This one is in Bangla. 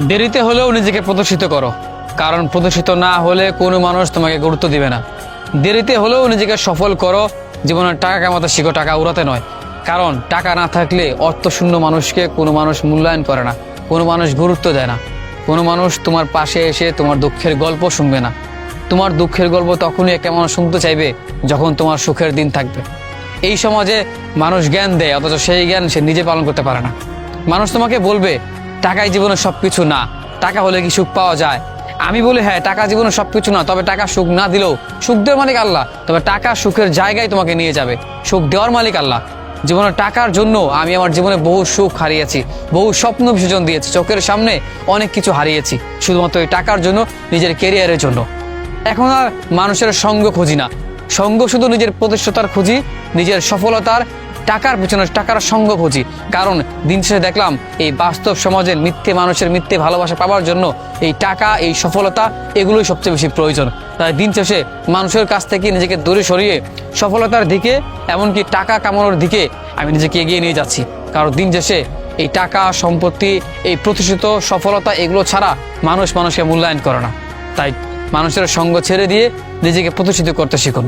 দেরিতে হলেও নিজেকে প্রদর্শিত করো, কারণ প্রদর্শিত না হলে কোনো মানুষ তোমাকে গুরুত্ব দিবে না। দেরিতে হলেও নিজেকে সফল করো, জীবনের টাকা কামাতে শিখো, টাকা উড়াতে নয়। কারণ টাকা না থাকলে অর্থশূন্য মানুষকে কোনো মানুষ মূল্যায়ন করে না, কোনো মানুষ গুরুত্ব দেয় না, কোনো মানুষ তোমার পাশে এসে তোমার দুঃখের গল্প শুনবে না। তোমার দুঃখের গল্প তখনই একটা মানুষ শুনতে চাইবে যখন তোমার সুখের দিন থাকবে। এই সমাজে মানুষ জ্ঞান দেয়, অথচ সেই জ্ঞান সে নিজে পালন করতে পারে না। মানুষ তোমাকে বলবে টাকাই জীবনের সব কিছু না, টাকা হলে কি সুখ পাওয়া যায়? আমি বলি হ্যাঁ, টাকা জীবনের সব কিছু না, তবে টাকা সুখ না দিলেও সুখ দেওয়ার মালিক আল্লাহ। তবে টাকা সুখের জায়গায় তোমাকে নিয়ে যাবে, সুখ দেওয়ার মালিক আল্লাহ। জীবনের টাকার জন্য আমি আমার জীবনে বহু সুখ হারিয়েছি, বহু স্বপ্ন বিসর্জন দিয়েছি, চোখের সামনে অনেক কিছু হারিয়েছি শুধুমাত্র এই টাকার জন্য, নিজের কেরিয়ারের জন্য। এখন আর মানুষের সঙ্গ খুঁজি না, সঙ্গ শুধু নিজের প্রতিষ্ঠাতার খুঁজি, নিজের সফলতার টাকার পেছনে টাকার সঙ্গ খুঁজি। কারণ দিন শেষে দেখলাম এই বাস্তব সমাজের মিথ্যে মানুষের মিথ্যে ভালোবাসা পাওয়ার জন্য এই টাকা, এই সফলতা, এগুলোই সবচেয়ে বেশি প্রয়োজন। তাই দিন শেষে মানুষের কাছ থেকে নিজেকে দূরে সরিয়ে সফলতার দিকে, এমনকি টাকা কামানোর দিকে আমি নিজেকে এগিয়ে নিয়ে যাচ্ছি। কারণ দিন শেষে এই টাকা, সম্পত্তি, এই প্রতিষ্ঠিত সফলতা, এগুলো ছাড়া মানুষকে মূল্যায়ন করে না। তাই মানুষের সঙ্গ ছেড়ে দিয়ে নিজেকে প্রতিষ্ঠিত করতে শিখুন।